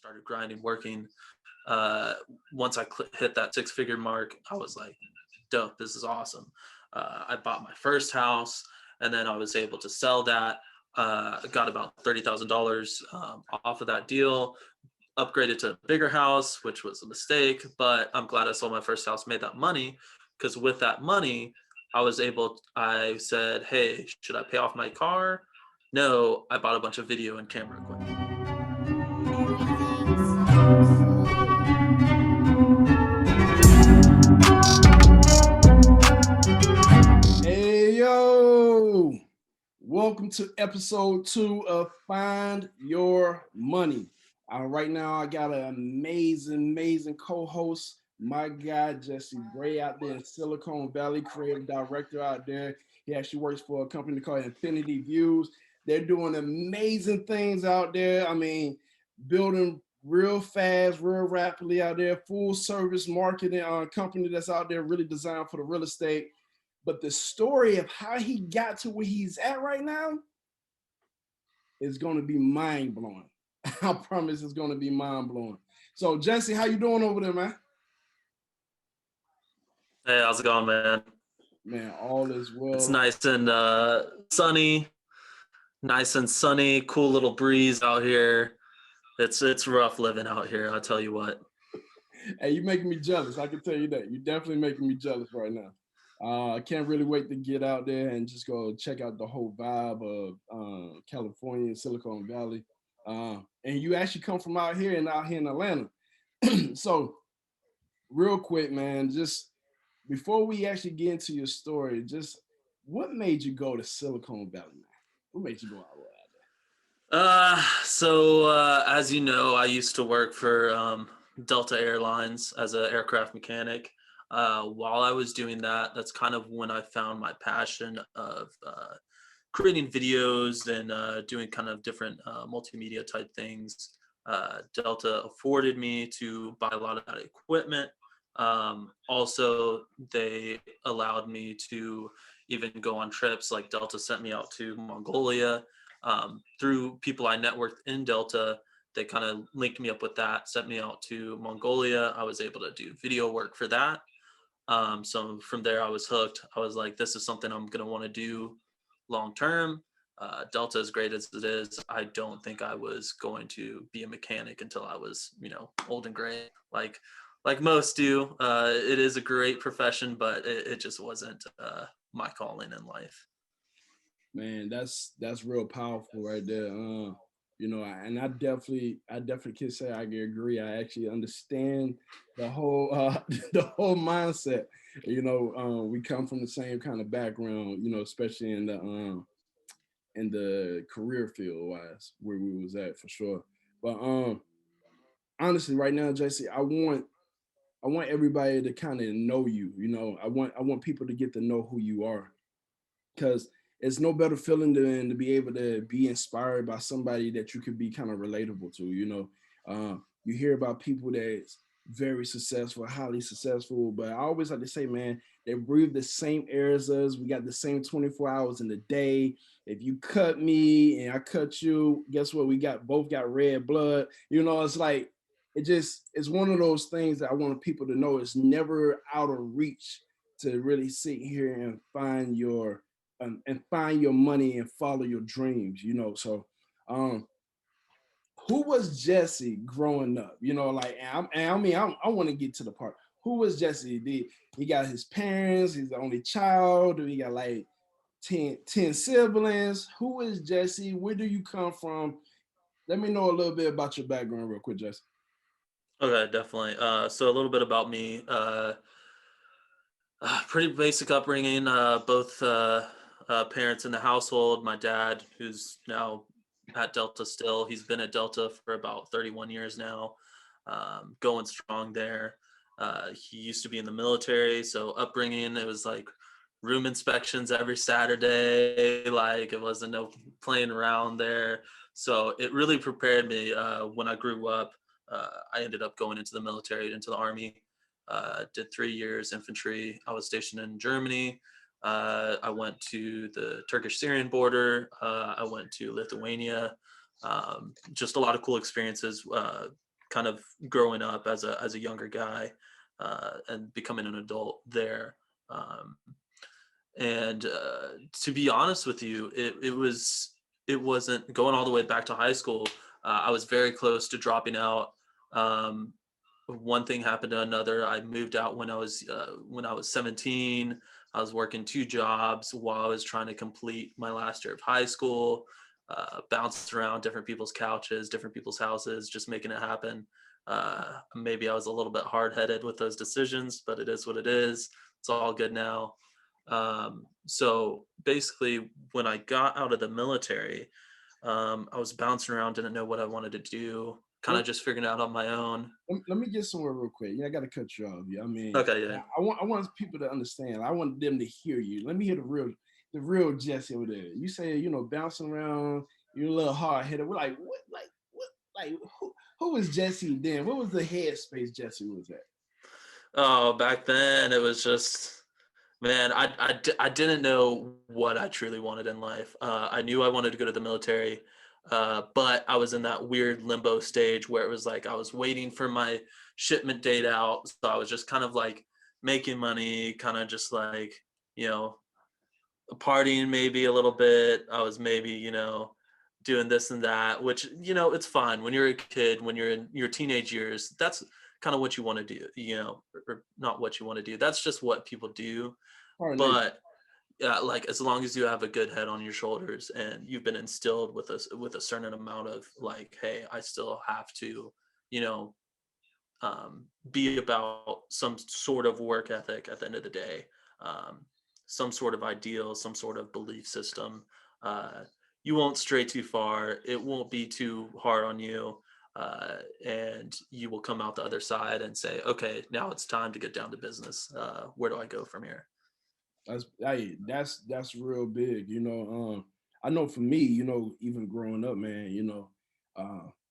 started grinding, working. Uh, Once I hit that six-figure mark, I was like, dope, this is awesome. I bought my first house, and then I was able to sell that. Got about $30,000 off of that deal, upgraded to a bigger house, which was a mistake, but I'm glad I sold my first house, made that money, because with that money, I said, hey, should I pay off my car? No, I bought a bunch of video and camera equipment. Everything's so slow. Hey yo, welcome to episode 2 of Find Your Money. Right now, I got an amazing co-host, my guy Jesse Bray out there in Silicon Valley, creative director out there. He actually works for a company called Infinity Views. They're doing amazing things out there. I mean, building real fast, real rapidly out there. Full service marketing company that's out there really designed for the real estate. But the story of how he got to where he's at right now is going to be mind blowing. I promise it's going to be mind blowing. So Jesse, how you doing over there, man? Hey, how's it going, man? Man, all is well. It's nice and sunny, cool little breeze out here. It's rough living out here, I'll tell you what. Hey, you're making me jealous. I can tell you that. You're definitely making me jealous right now. I can't really wait to get out there and just go check out the whole vibe of California, Silicon Valley. And you actually come from out here in Atlanta. So real quick, man, just before we actually get into your story, just what made you go to Silicon Valley, man? What made you go out So as you know, I used to work for Delta Airlines as an aircraft mechanic. While I was doing that, that's kind of when I found my passion of creating videos and doing kind of different multimedia type things. Delta afforded me to buy a lot of that equipment. Also, they allowed me to even go on trips. Like Delta sent me out to Mongolia. Through people I networked in Delta, they kind of linked me up with that, sent me out to Mongolia. I was able to do video work for that. So from there, I was hooked. I was like, this is something I'm going to want to do long term. Delta, as great as it is, I don't think I was going to be a mechanic until I was, old and gray, like most do. It is a great profession, but it just wasn't my calling in life. Man, that's real powerful right there. And I definitely can say I agree. I actually understand the whole the whole mindset. We come from the same kind of background, especially in the career field wise where we was at for sure. But honestly, right now, JC, I want everybody to kind of know you. I want people to get to know who you are, because it's no better feeling than to be able to be inspired by somebody that you could be kind of relatable to. You hear about people that's very successful, highly successful, but I always like to say, man, they breathe the same air as us. We got the same 24 hours in the day. If you cut me and I cut you, guess what? We both got red blood. It's like it's one of those things that I want people to know. It's never out of reach to really sit here and find your money and follow your dreams. Um, who was Jesse growing up? I want to get to the part. Who was Jesse? He got his parents? He's the only child? Do he got like 10 siblings? Who is Jesse? Where do you come from? Let me know a little bit about your background real quick, Jesse. Okay, definitely. So a little bit about me. Pretty basic upbringing. Both parents in the household. My dad, who's now at Delta still, he's been at Delta for about 31 years now, going strong there. He used to be in the military, so upbringing, it was like room inspections every Saturday. Like it wasn't no playing around there. So it really prepared me when I grew up. I ended up going into the military, into the army. Did 3 years infantry. I was stationed in Germany. I went to the Turkish-Syrian border. I went to Lithuania. Just a lot of cool experiences. kind of growing up as a younger guy, and becoming an adult there. Um, and to be honest with you, it wasn't going all the way back to high school. I was very close to dropping out. Um, One thing happened to another. I moved out when I was 17. I was working two jobs while I was trying to complete my last year of high school. Bounced around different people's couches, different people's houses, just making it happen. Maybe I was a little bit hard headed with those decisions, but it is what it is. It's all good now. So basically, when I got out of the military, I was bouncing around, didn't know what I wanted to do, kind Let, of just figuring it out on my own. let me get somewhere real quick. Yeah, I got to cut you off. Yeah, I mean, Okay, yeah. I want people to understand. I want them to hear you. Let me hear the real Jesse over there. You say, you know, bouncing around, you're a little hard headed. We're like, like who was Jesse then? What was the headspace Jesse was at? Oh, back then it was just, man, I didn't know what I truly wanted in life. I knew I wanted to go to the military, but I was in that weird limbo stage where it was like I was waiting for my shipment date out. So I was just kind of like making money, kind of just like, you know, partying maybe a little bit. I was maybe, doing this and that, which, it's fine when you're a kid, when you're in your teenage years. That's kind of what you want to do, or not what you want to do. That's just what people do. Parlay. But yeah, like as long as you have a good head on your shoulders and you've been instilled with a certain amount of like, hey, I still have to, you know, be about some sort of work ethic at the end of the day, um, some sort of ideal, some sort of belief system. Uh, you won't stray too far. It won't be too hard on you. And you will come out the other side and say, okay, now it's time to get down to business. Where do I go from here? That's real big. You know, I know for me, you know, even growing up, man, you know,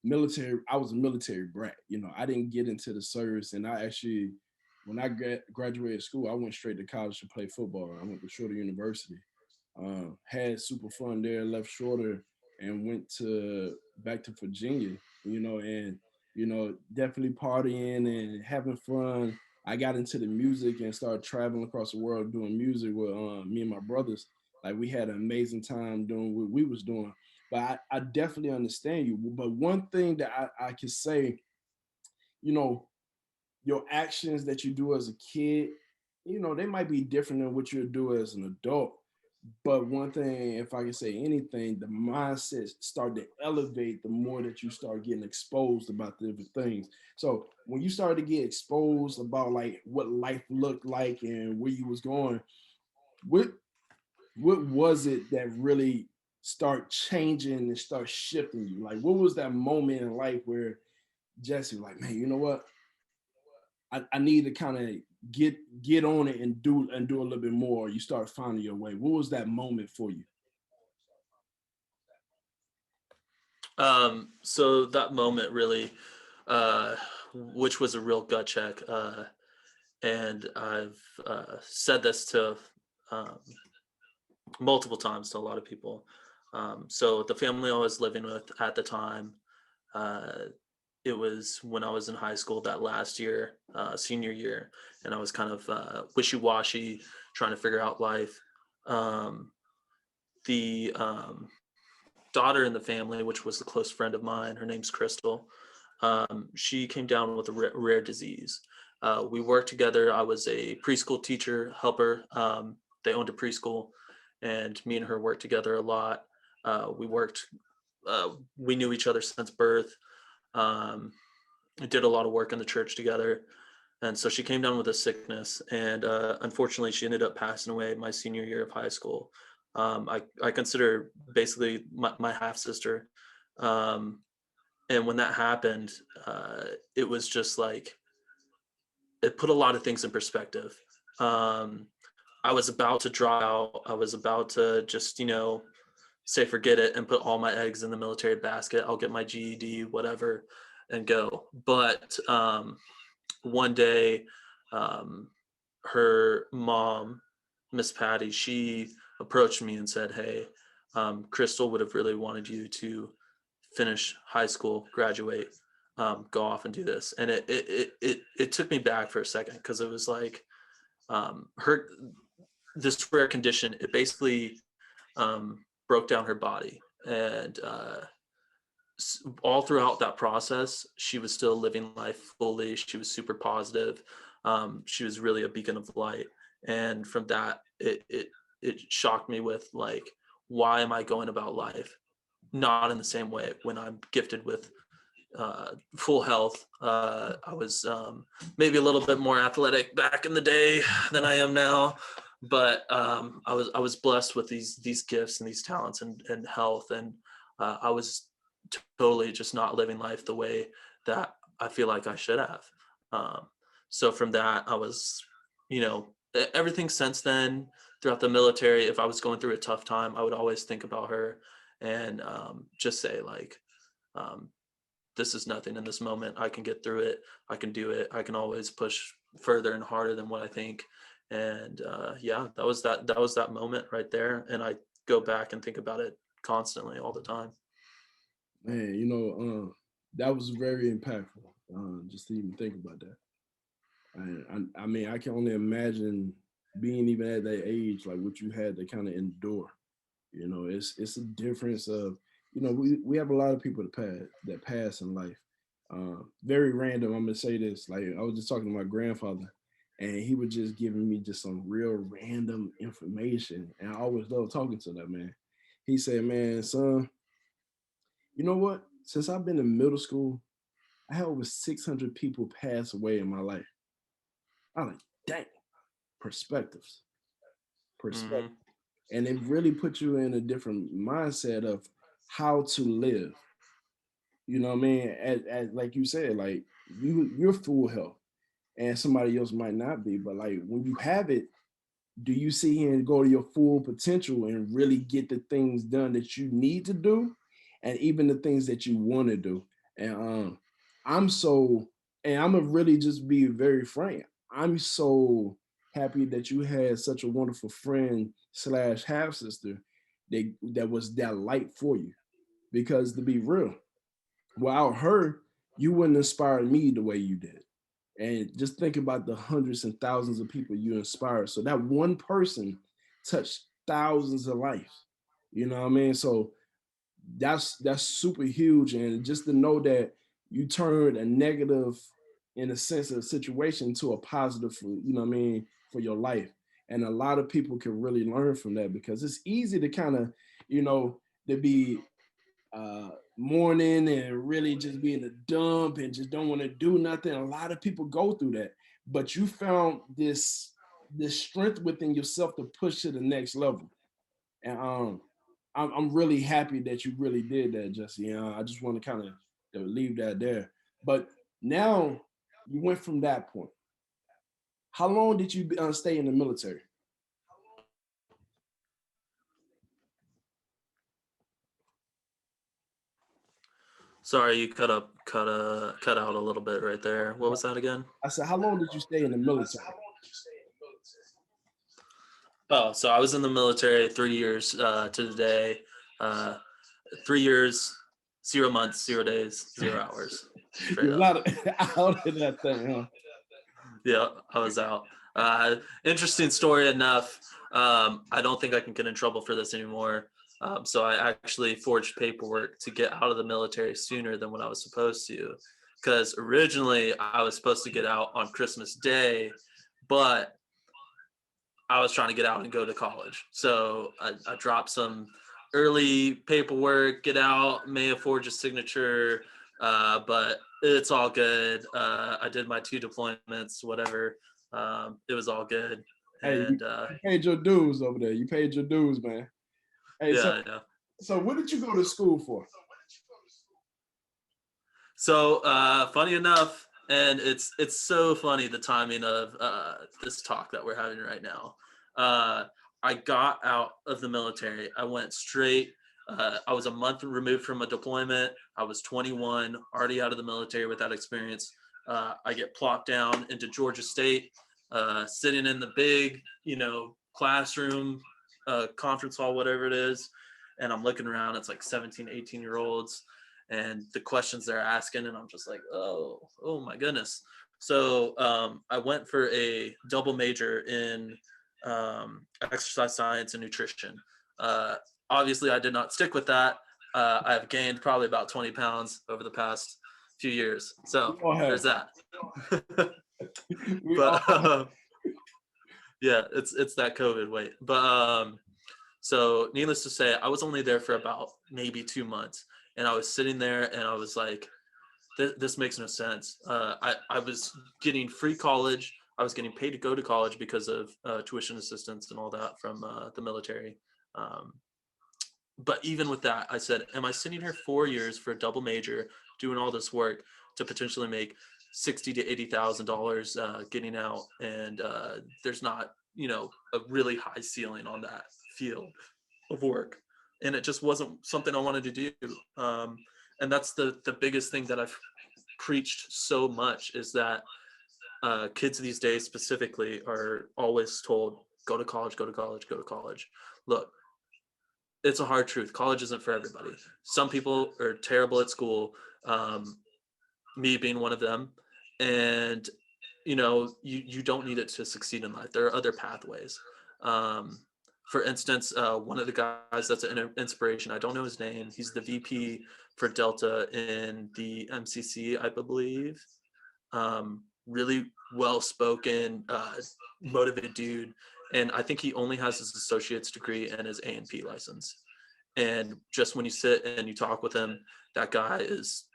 military. I was a military brat. You know, I didn't get into the service, and I actually, when I graduated school, I went straight to college to play football. I went to Shorter University. Had super fun there. Left Shorter and went to back to Virginia. You know, and you know, definitely partying and having fun. I got into the music and started traveling across the world doing music with me and my brothers. Like we had an amazing time doing what we was doing. But I definitely understand you. But one thing that I can say, you know, your actions that you do as a kid, you know, they might be different than what you do as an adult. But one thing, if I can say anything, the mindset start to elevate the more that you start getting exposed about different things. So when you start to get exposed about like what life looked like and where you was going, what what was it that really start changing and start shifting you? Like what was that moment in life where Jesse was like, man, you know what? I need to kind of get on it and do a little bit more. You start finding your way. What was that moment for you? So that moment really, uh, which was a real gut check, and I've said this to um, multiple times to a lot of people. So the family I was living with at the time, uh, it was when I was in high school that last year, senior year, and I was kind of wishy-washy, trying to figure out life. Um, the daughter in the family, which was a close friend of mine, her name's Crystal. She came down with a rare disease. We worked together. I was a preschool teacher helper. They owned a preschool, and me and her worked together a lot. We worked. We knew each other since birth. Um, we did a lot of work in the church together, and so she came down with a sickness, and unfortunately, she ended up passing away my senior year of high school. I consider her basically my half sister. Um, and when that happened, it was just like it put a lot of things in perspective. Um, I was about to draw out. I was about to just, say forget it and put all my eggs in the military basket. I'll get my GED, whatever, and go. But one day, um, her mom, Miss Patty, she approached me and said, "Hey, Crystal would have really wanted you to finish high school, graduate. go off and do this. And it took me back for a second, because it was like, her, this rare condition, it basically broke down her body. And all throughout that process, she was still living life fully. She was super positive. She was really a beacon of light. And from that, it shocked me with, like, why am I going about life not in the same way when I'm gifted with full health? I was maybe a little bit more athletic back in the day than I am now, but I was blessed with these gifts and these talents and health, and I was totally just not living life the way that I feel like I should have. Um, so from that, I was, everything since then throughout the military, if I was going through a tough time, I would always think about her, and just say, like, um, this is nothing in this moment. I can get through it. I can do it. I can always push further and harder than what I think. And yeah, that was that moment right there. And I go back and think about it constantly, all the time. Man, that was very impactful. Just to even think about that. I mean, I can only imagine being even at that age, like what you had to kind of endure. It's a difference of, we have a lot of people that pass in life. Very random. I'm gonna say this. Like, I was just talking to my grandfather, and he was just giving me just some real random information, and I always love talking to that man. He said, "Man, son, you know what? Since I've been in middle school, I had over 600 people pass away in my life." I'm like, dang, perspectives, perspective. Hmm. And it really puts you in a different mindset of how to live. You know what I mean? As like you said, like you're full health and somebody else might not be. But like when you have it, do you see here and go to your full potential and really get the things done that you need to do, and even the things that you want to do? And I'm so, and I'm gonna really just be very frank. I'm so happy that you had such a wonderful friend slash half sister that was that light for you. Because to be real, without her, you wouldn't inspire me the way you did. And just think about the hundreds and thousands of people you inspired. So that one person touched thousands of lives. You know what I mean? So that's super huge. And just to know that you turned a negative, in a sense, of situation to a positive for, for your life. And a lot of people can really learn from that, because it's easy to kind of, to be mourning and really just be in the dump and just don't want to do nothing. A lot of people go through that, but you found this strength within yourself to push to the next level. And I'm really happy that you really did that, Jesse. I just want to kind of leave that there. But now you went from that point. How long did you stay in the military? Sorry, you cut out a little bit right there. What was that again? I said, how long did you stay in the military? Oh, so I was in the military 3 years to the day. 3 years, 0 months, 0 days, 0 hours. Straight You're a up. lot of out of that thing, huh? Yeah, I was out. Interesting story enough. I don't think I can get in trouble for this anymore. So I actually forged paperwork to get out of the military sooner than what I was supposed to. Because originally I was supposed to get out on Christmas Day, but I was trying to get out and go to college. So I dropped some early paperwork, get out, may have forged a signature, but it's all good. I did my 2 deployments, whatever. It was all good. Hey, And you paid your dues over there. You paid your dues, man. Hey, yeah, so I know. so what did you go to school for? So funny enough, and it's so funny the timing of this talk that we're having right now. Uh, I got out of the military. I went straight. I was a month removed from a deployment. I was 21, already out of the military with that experience. I get plopped down into Georgia State, sitting in the big, classroom, conference hall, whatever it is. And I'm looking around, it's like 17, 18-year-olds. and the questions they're asking, and I'm just like, oh my goodness. So I went for a double major in exercise science and nutrition. Uh, Obviously, I did not stick with that. I've gained probably about 20 pounds over the past few years. So We all have. there's that. We all But yeah, it's that COVID weight. But so needless to say, I was only there for about maybe 2 months, and I was sitting there and I was like, this makes no sense. I was getting free college. I was getting paid to go to college because of tuition assistance and all that from the military. Um, but even with that, I said, am I sitting here 4 years for a double major, doing all this work to potentially make $60,000 to $80,000 getting out, and there's not, a really high ceiling on that field of work, and it just wasn't something I wanted to do. And that's the biggest thing that I've preached so much, is that kids these days specifically are always told, go to college, go to college, go to college. Look, it's a hard truth. College isn't for everybody. Some people are terrible at school, me being one of them. And, you don't need it to succeed in life. There are other pathways. Um, for instance, one of the guys that's an inspiration, I don't know his name. He's the VP for Delta in the MCC, I believe. Really well-spoken, motivated dude. And I think he only has his associate's degree and his A&P license. And just when you sit and you talk with him, that guy is,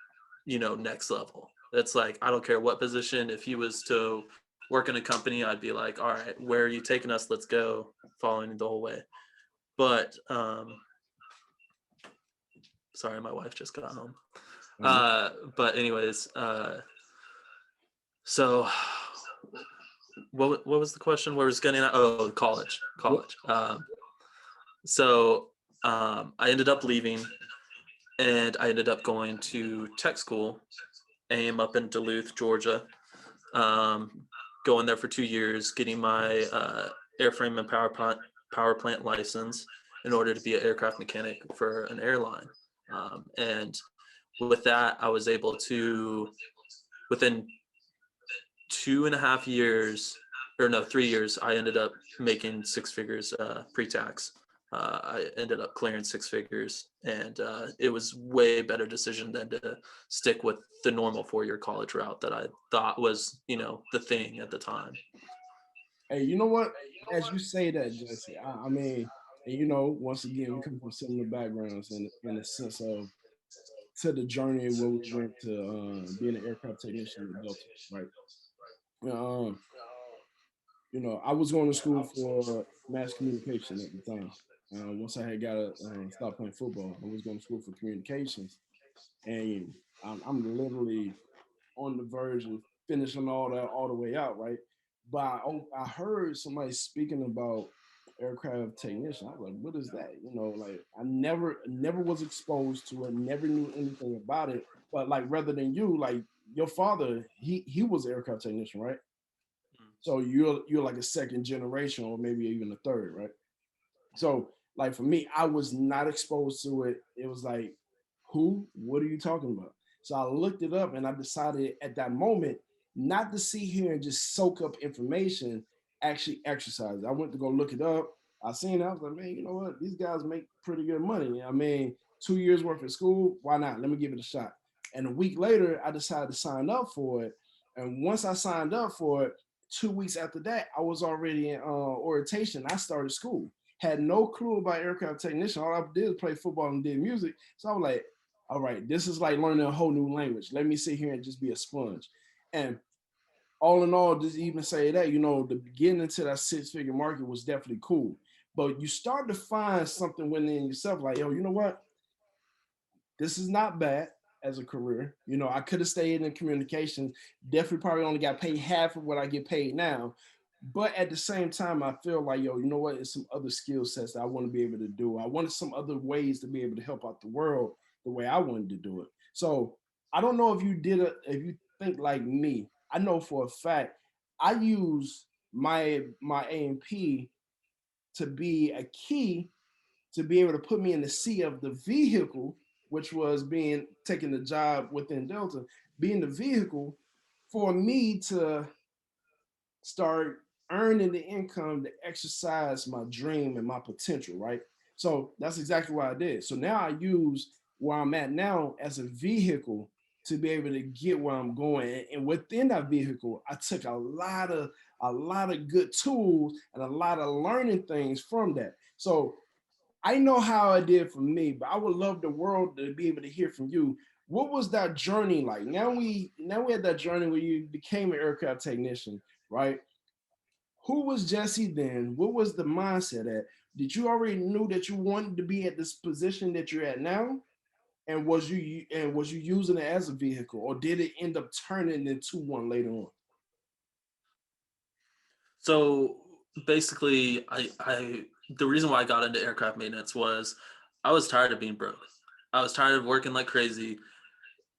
next level. It's like, I don't care what position. If he was to work in a company, I'd be like, all right, where are you taking us? Let's go, following the whole way. But sorry, my wife just got home. But anyways, so what was the question? Where was getting at? Oh, college. So I ended up leaving, and I ended up going to tech school, AIM, up in Duluth, Georgia. Going there for 2 years, getting my airframe and power plant license in order to be an aircraft mechanic for an airline. And with that, I was able to, within 2.5 years, or no, 3 years, I ended up making six figures pre-tax. I ended up clearing six figures, and it was way better decision than to stick with the normal 4-year college route that I thought was, the thing at the time. Hey, you know what? As you say that, Jesse, I mean, and once again, we come from similar backgrounds in the sense of to the journey where we went to being an aircraft technician at Delta, right? Um, I was going to school for mass communication at the time. Once I had got to stop playing football, I was going to school for communications, and I'm literally on the verge of finishing all that all the way out, right? But I heard somebody speaking about aircraft technician. I was like, what is that? Like I never was exposed to it, never knew anything about it. But like rather than you, like your father, he was an aircraft technician, right? So you're like a second generation or maybe even a third, right? So like for me, I was not exposed to it. It was like, who? What are you talking about? So I looked it up and I decided at that moment not to sit here and just soak up information, actually exercise. I went to go look it up. I seen it. I was like, man, you know what? These guys make pretty good money. I mean, 2 years worth of school. Why not? Let me give it a shot. And a week later, I decided to sign up for it. And once I signed up for it, 2 weeks after that, I was already in orientation. I started school. Had no clue about aircraft technician. All I did was play football and did music. So I was like, all right, this is like learning a whole new language. Let me sit here and just be a sponge. And all in all, just even say that, the beginning to that six-figure market was definitely cool. But you start to find something within yourself like, yo, you know what? This is not bad as a career. I could have stayed in communications, definitely probably only got paid half of what I get paid now. But at the same time, I feel like, yo, you know what? It's some other skill sets that I want to be able to do. I wanted some other ways to be able to help out the world the way I wanted to do it. So I don't know if you if you think like me. I know for a fact I use my A&P to be a key to be able to put me in the seat of the vehicle which was taking the job within Delta, being the vehicle for me to start earning the income to exercise my dream and my potential, right? So that's exactly what I did. So now I use where I'm at now as a vehicle to be able to get where I'm going. And within that vehicle, I took a lot of good tools and a lot of learning things from that. So I know how I did for me, but I would love the world to be able to hear from you. What was that journey like? Now we had that journey where you became an aircraft technician, right? Who was Jesse then? What was the mindset at? Did you already knew that you wanted to be at this position that you're at now? And was you using it as a vehicle, or did it end up turning into one later on? So basically, I the reason why I got into aircraft maintenance was I was tired of being broke. I was tired of working like crazy,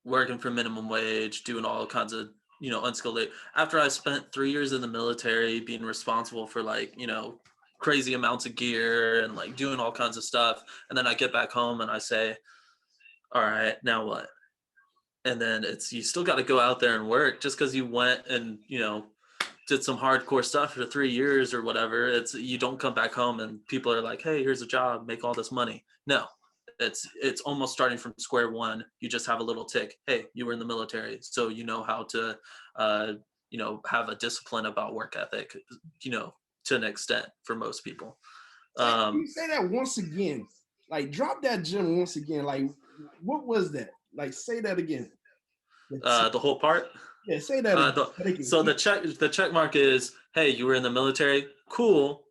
working for minimum wage, doing all kinds of, unskilled labor. After I spent 3 years in the military, being responsible for like, crazy amounts of gear and like doing all kinds of stuff. And then I get back home and I say, all right, now what? And then you still got to go out there and work just because you went and, did some hardcore stuff for 3 years or whatever. You don't come back home and people are like, hey, here's a job, make all this money. No, it's almost starting from square one. You just have a little tick. Hey, you were in the military, so you know how to have a discipline about work ethic, to an extent for most people. Can you say that once again? Like drop that gem once again. Like what was that? Like say that again. The whole part. Yeah, say that again. So the check mark is, hey, you were in the military, cool,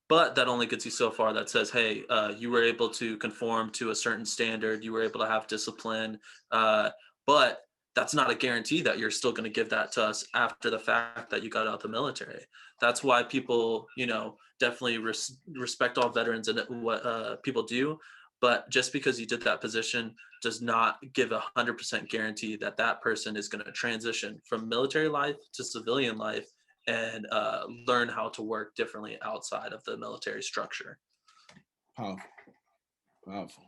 but that only gets you so far. That says, hey, you were able to conform to a certain standard, you were able to have discipline, but that's not a guarantee that you're still going to give that to us after the fact that you got out the military. That's why people, definitely respect all veterans and what people do. But just because you did that position does not give 100% guarantee that that person is going to transition from military life to civilian life and learn how to work differently outside of the military structure. Powerful, powerful.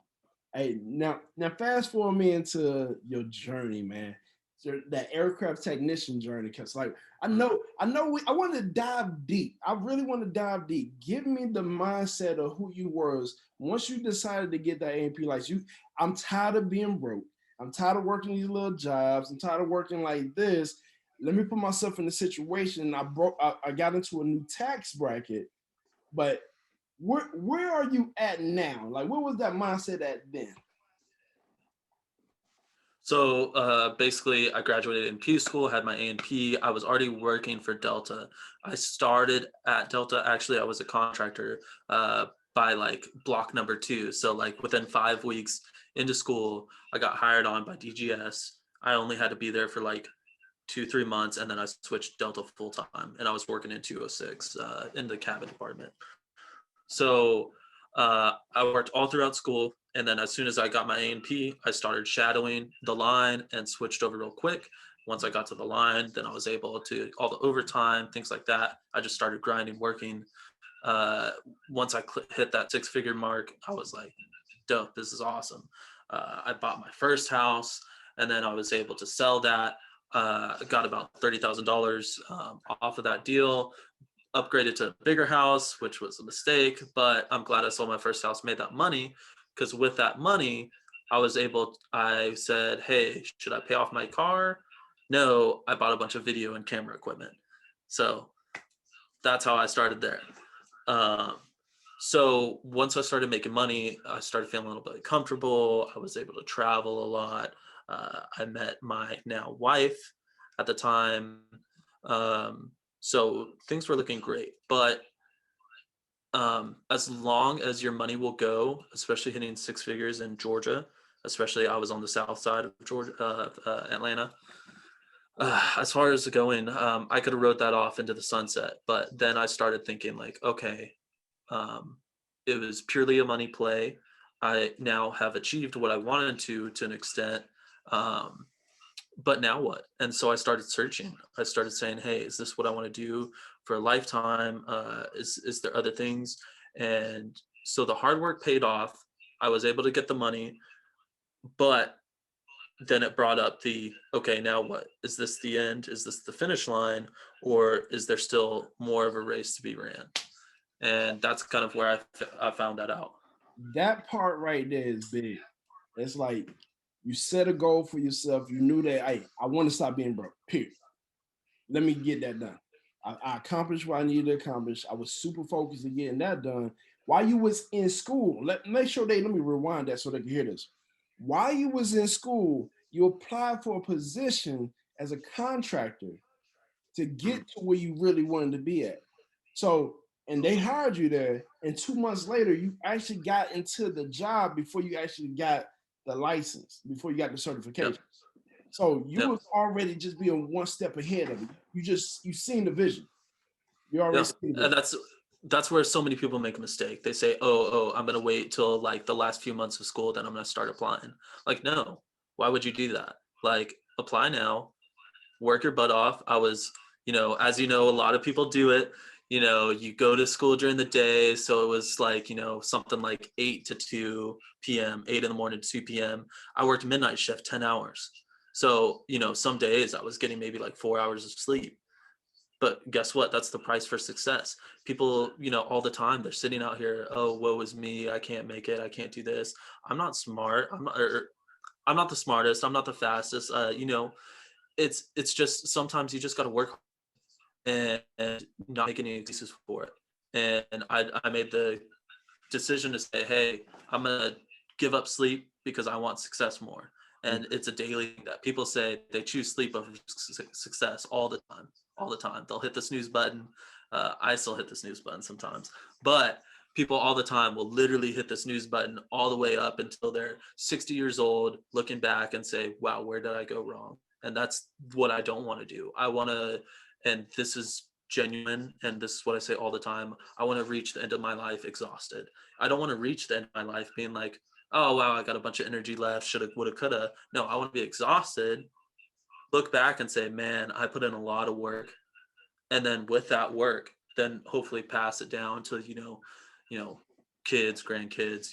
Hey, now fast forward me into your journey, man. So that aircraft technician journey, because like I want to dive deep. I really want to dive deep. Give me the mindset of who you was once you decided to get that A&P license. I'm tired of being broke. I'm tired of working these little jobs. I'm tired of working like this. Let me put myself in a situation. I got into a new tax bracket, but where are you at now? Like, what was that mindset at then? So basically, I graduated in P school, had my A&P. I was already working for Delta. I started at Delta. Actually, I was a contractor by like block number 2. So like within 5 weeks into school, I got hired on by DGS. I only had to be there for like 2-3 months, and then I switched Delta full time, and I was working in 206 in the cabin department. So I worked all throughout school, and then as soon as I got my A&P, I started shadowing the line and switched over real quick. Once I got to the line, then I was able to all the overtime, things like that. I just started grinding, working. Once I hit that 6-figure mark, I was like, dope, this is awesome. I bought my first house, and then I was able to sell that. Got about $30,000 off of that deal. Upgraded to a bigger house, which was a mistake, but I'm glad I sold my first house, made that money, because with that money, I said, hey, should I pay off my car? No, I bought a bunch of video and camera equipment. So that's how I started there. So once I started making money, I started feeling a little bit comfortable. I was able to travel a lot. I met my now wife at the time. So things were looking great, but as long as your money will go, especially hitting 6 figures in Georgia, especially I was on the south side of Georgia, Atlanta. As far as going, I could have wrote that off into the sunset, but then I started thinking like, okay, it was purely a money play. I now have achieved what I wanted to an extent. But now what? And so I started searching. I started saying, hey, is this what I want to do for a lifetime? Is there other things? And so the hard work paid off. I was able to get the money. But then it brought up the, okay, now what? Is this the end? Is this the finish line? Or is there still more of a race to be ran? And that's kind of where I found that out. That part right there is big. It's like you set a goal for yourself. You knew that, hey, I want to stop being broke, period. Let me get that done. I accomplished what I needed to accomplish. I was super focused on getting that done. While you was in school, let me rewind that so they can hear this. While you was in school, you applied for a position as a contractor to get to where you really wanted to be at. So, and they hired you there, and 2 months later, you actually got into the job before you actually got the license, before you got the certification. Yep. So you Yep. was already just being one step ahead of it. You seen the vision. You already Yep. seen the And vision. that's where so many people make a mistake. They say, oh, I'm gonna wait till like the last few months of school, then I'm gonna start applying. Like, no, why would you do that? Like, apply now, work your butt off. I was, as you know, a lot of people do it. You go to school during the day. So it was like, something like 8 to 2 p.m., 8 in the morning to 2 p.m. I worked midnight shift, 10 hours. So, some days I was getting maybe like 4 hours of sleep. But guess what? That's the price for success. People, all the time, they're sitting out here, oh, woe is me. I can't make it. I can't do this. I'm not smart. I'm not the smartest. I'm not the fastest. It's just sometimes you just got to work and not make any excuses for it. And I made the decision to say, hey, I'm gonna give up sleep because I want success more. And it's a daily thing that people say they choose sleep over success all the time. All the time, they'll hit the snooze button. I still hit the snooze button sometimes, but people all the time will literally hit the snooze button all the way up until they're 60 years old, looking back and say, wow, where did I go wrong? And that's what I don't want to do. I want to, and this is genuine, and this is what I say all the time, I want to reach the end of my life exhausted. I don't want to reach the end of my life being like, oh wow, I got a bunch of energy left, shoulda, woulda, coulda. No, I want to be exhausted, look back and say, man, I put in a lot of work. And then with that work, then hopefully pass it down to, kids, grandkids,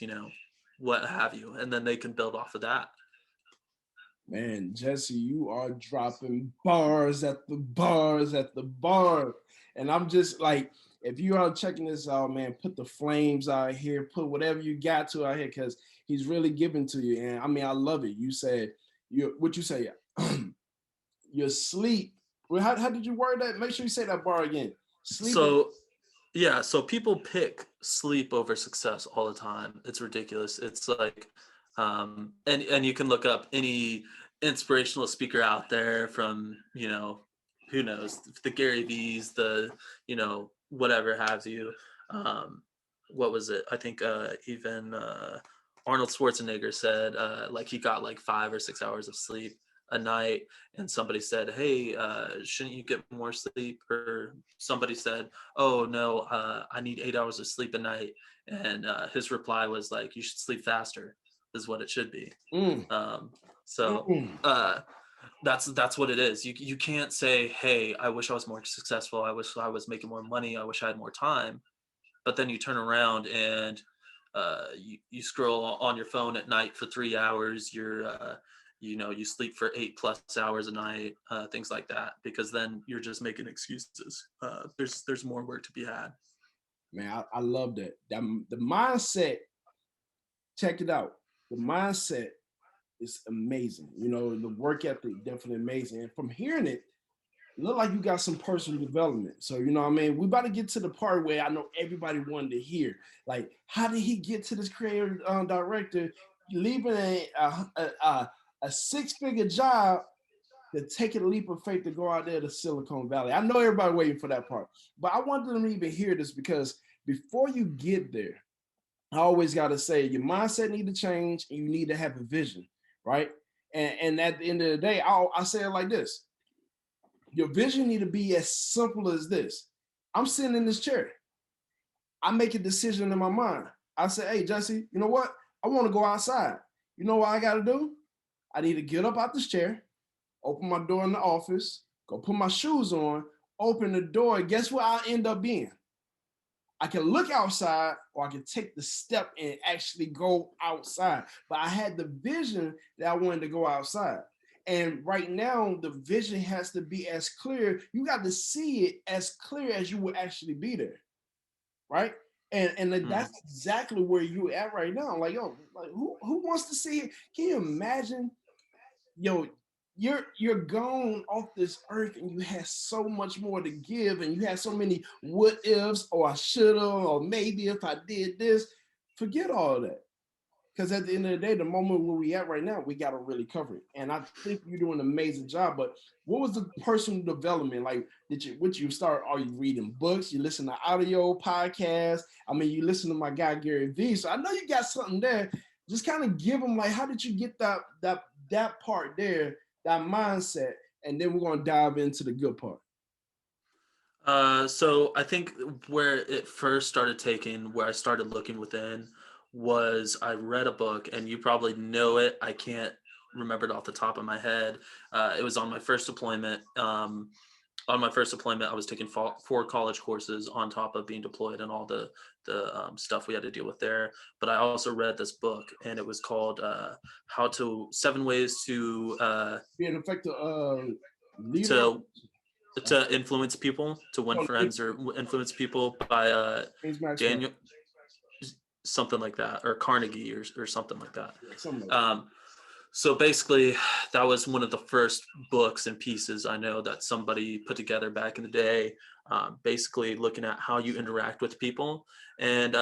what have you. And then they can build off of that. Man, Jesse, you are dropping bars at the bars at the bar. And I'm just like, if you are checking this out, man, put the flames out here, put whatever you got to out here, because he's really giving to you. And I mean, I love it. You said, what you say? Your sleep. Well, how did you word that? Make sure you say that bar again. Sleep. So people pick sleep over success all the time. It's ridiculous. It's like, and you can look up any inspirational speaker out there from, who knows, the Gary V's, the, whatever have you. What was it? I think even Arnold Schwarzenegger said like he got like 5 or 6 hours of sleep a night, and somebody said, hey, shouldn't you get more sleep? Or somebody said, oh no, I need 8 hours of sleep a night, and his reply was like, you should sleep faster is what it should be. That's what it is. You can't say, hey, I wish I was more successful, I wish I was making more money, I wish I had more time. But then you turn around and you scroll on your phone at night for 3 hours. You sleep for 8+ hours a night, things like that, because then you're just making excuses. There's more work to be had. Man, I love that. The mindset, check it out. The mindset is amazing. The work ethic, definitely amazing. And from hearing it, look like you got some personal development. So, what I mean? We about to get to the part where I know everybody wanted to hear. Like, how did he get to this creative director, leaving a six-figure job to take a leap of faith to go out there to Silicon Valley? I know everybody waiting for that part, but I want them to even hear this, because before you get there, I always got to say your mindset need to change and you need to have a vision, right? And at the end of the day, I say it like this. Your vision need to be as simple as this. I'm sitting in this chair. I make a decision in my mind. I say, hey, Jesse, you know what? I want to go outside. You know what I got to do? I need to get up out this chair, open my door in the office, go put my shoes on, open the door. Guess where I end up being? I can look outside or I can take the step and actually go outside. But I had the vision that I wanted to go outside. And right now, the vision has to be as clear. You got to see it as clear as you would actually be there, right? And that's exactly where you at right now. Like, yo, like who wants to see it? Can you imagine, yo, you're gone off this earth and you have so much more to give and you have so many what ifs or I should have or maybe if I did this. Forget all of that. Because at the end of the day, the moment where we at right now, we got to really cover it. And I think you're doing an amazing job. But what was the personal development? Like, what you start? Are you reading books? You listen to audio podcasts? I mean, you listen to my guy, Gary Vee. So I know you got something there. Just kind of give them like, how did you get that part there, that mindset? And then we're going to dive into the good part. So I think where it first started taking, where I started looking within, was I read a book, and you probably know it. I can't remember it off the top of my head. It was on my first deployment. On my first deployment, I was taking 4 college courses on top of being deployed and all the stuff we had to deal with there. But I also read this book, and it was called "7 Ways to Be an effective leader. To influence people, to win friends or influence people" by Daniel, something like that, or Carnegie or something like that. So basically, that was one of the first books and pieces I know that somebody put together back in the day, basically looking at how you interact with people and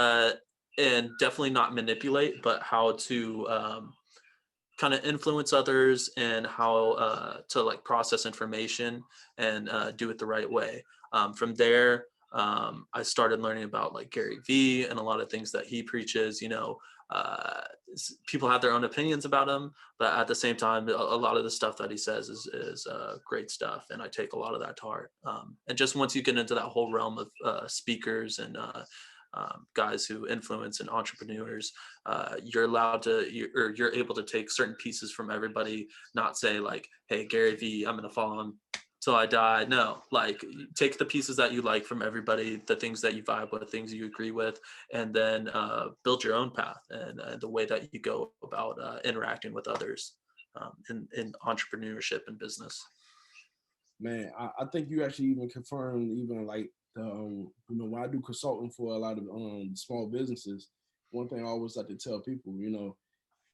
definitely not manipulate, but how to kind of influence others and how to like process information and do it the right way. From there, I started learning about like Gary Vee and a lot of things that he preaches. People have their own opinions about him, but at the same time, a lot of the stuff that he says is great stuff, and I take a lot of that to heart. And just once you get into that whole realm of speakers and guys who influence and entrepreneurs, you're able to take certain pieces from everybody, not say like, hey, Gary Vee, I'm going to follow him till I die. No, like take the pieces that you like from everybody, the things that you vibe with, things you agree with, and then build your own path and the way that you go about interacting with others in entrepreneurship and business. Man, I think you actually even confirmed even like when I do consulting for a lot of small businesses, one thing I always like to tell people,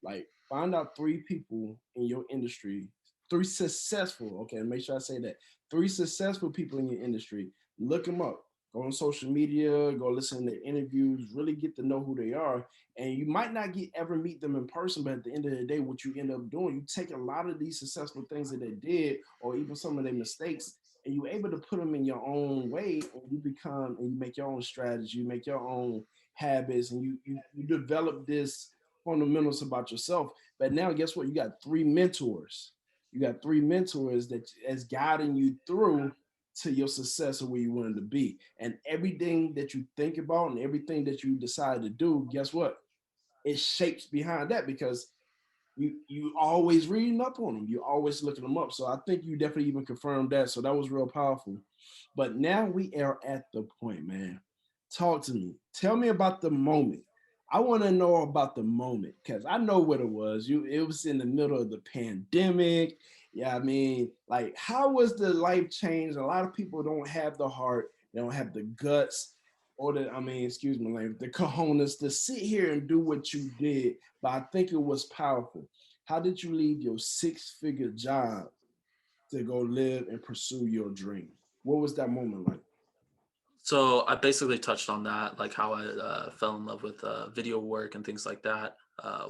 like find out 3 people in your industry, 3 successful, okay, make sure I say that, 3 successful people in your industry, look them up, go on social media, go listen to interviews, really get to know who they are. And you might not ever meet them in person, but at the end of the day, what you end up doing, you take a lot of these successful things that they did, or even some of their mistakes, and you're able to put them in your own way, and you make your own strategy, you make your own habits, and you develop this fundamentals about yourself. But now guess what? You got 3 mentors. You got 3 mentors that is guiding you through to your success of where you wanted to be. And everything that you think about and everything that you decide to do, guess what? It shapes behind that because you always reading up on them. You're always looking them up. So I think you definitely even confirmed that. So that was real powerful. But now we are at the point, man. Talk to me. Tell me about the moment. I want to know about the moment because I know what it was. It was in the middle of the pandemic. Yeah, I mean, like, how was the life change? A lot of people don't have the heart, they don't have the guts, or excuse my language, the cojones to sit here and do what you did. But I think it was powerful. How did you leave your 6-figure job to go live and pursue your dream? What was that moment like? So I basically touched on that, like how I fell in love with video work and things like that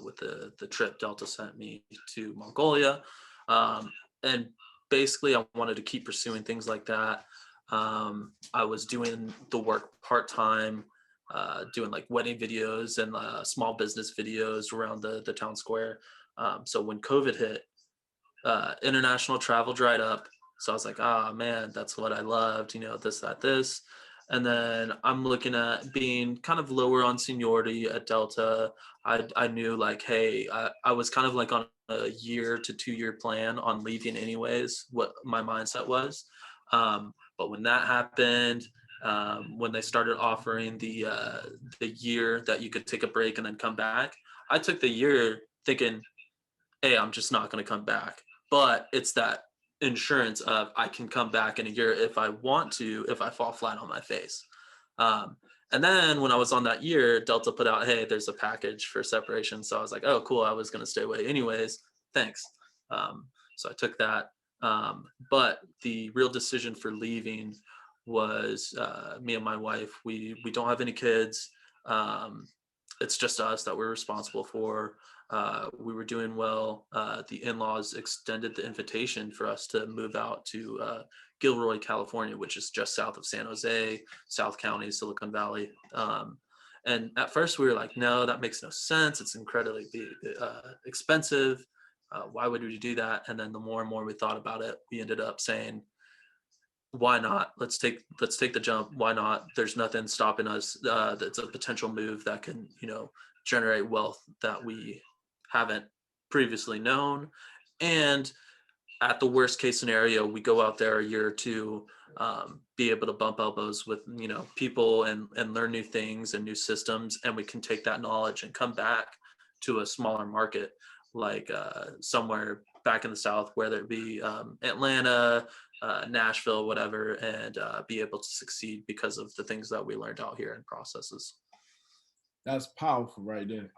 with the trip Delta sent me to Mongolia. And basically I wanted to keep pursuing things like that. I was doing the work part-time, doing like wedding videos and small business videos around the town square. So when COVID hit, international travel dried up. So I was like, man, that's what I loved, this, that, this. And then I'm looking at being kind of lower on seniority at Delta. I knew like, hey, I was kind of like on a 1 to 2 year plan on leaving anyways, what my mindset was. But when that happened, when they started offering the year that you could take a break and then come back. I took the year thinking, hey, I'm just not going to come back. But it's that insurance of I can come back in a year if I want to, if I fall flat on my face. Um, and then when I was on that year, Delta put out, hey, there's a package for separation. So I was like, oh, cool. I was going to stay away anyways. Thanks. So I took that. But the real decision for leaving was me and my wife. We don't have any kids. It's just us that we're responsible for. We were doing well. The in-laws extended the invitation for us to move out to Gilroy, California, which is just south of San Jose, South County, Silicon Valley. And at first we were like, no, that makes no sense. It's incredibly expensive. Why would we do that? And then the more and more we thought about it, we ended up saying, why not? Let's take the jump. Why not? There's nothing stopping us. That's a potential move that can, generate wealth that we haven't previously known. And at the worst case scenario, we go out there a year or two, be able to bump elbows with, people and learn new things and new systems. And we can take that knowledge and come back to a smaller market, like somewhere back in the South, whether it be Atlanta, Nashville, whatever, and be able to succeed because of the things that we learned out here and processes. That's powerful right there.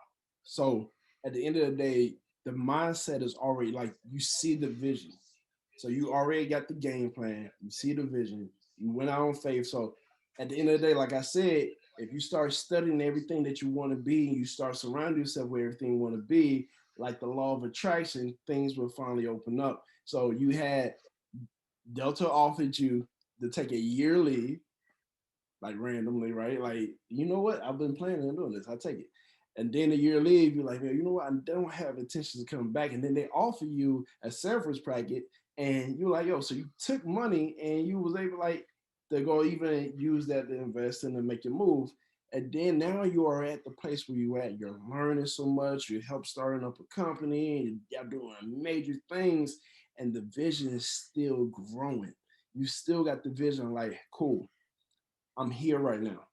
So at the end of the day, the mindset is already like you see the vision. So you already got the game plan. You see the vision. You went out on faith. So at the end of the day, like I said, if you start studying everything that you want to be, you start surrounding yourself with everything you want to be, like the law of attraction, things will finally open up. So you had Delta offered you to take a year leave, like randomly, right? Like, you know what? I've been planning on doing this. I'll take it. And then a year leave, you're like, man, you know what? I don't have intentions of coming back. And then they offer you a severance packet, and you're like, yo, so you took money and you was able like to go even use that to invest in and make your move. And then now you are at the place where you at. You're learning so much. You help starting up a company, and you're doing major things, and the vision is still growing. You still got the vision, like, cool, I'm here right now.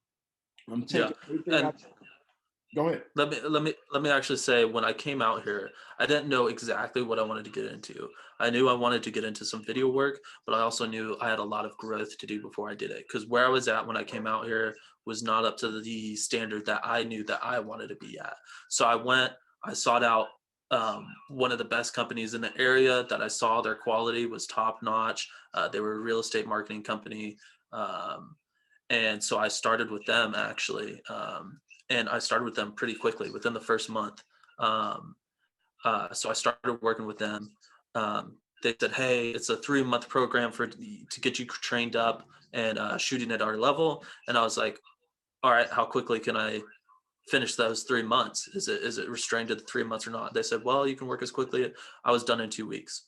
I'm Yeah. taking everything And I go ahead. let me actually say, when I came out here, I didn't know exactly what I wanted to get into. I knew I wanted to get into some video work, but I also knew I had a lot of growth to do before I did it, because where I was at when I came out here was not up to the standard that I knew that I wanted to be at. So I sought out one of the best companies in the area that I saw their quality was top notch. They were a real estate marketing company. And so I started with them actually. And I started with them pretty quickly within the first month. Um, so I started working with them. They said, hey, it's a 3-month program to get you trained up and shooting at our level. And I was like, all right, how quickly can I finish those 3 months? Is it restrained to the 3 months or not? They said, well, you can work as quickly. I was done in 2 weeks.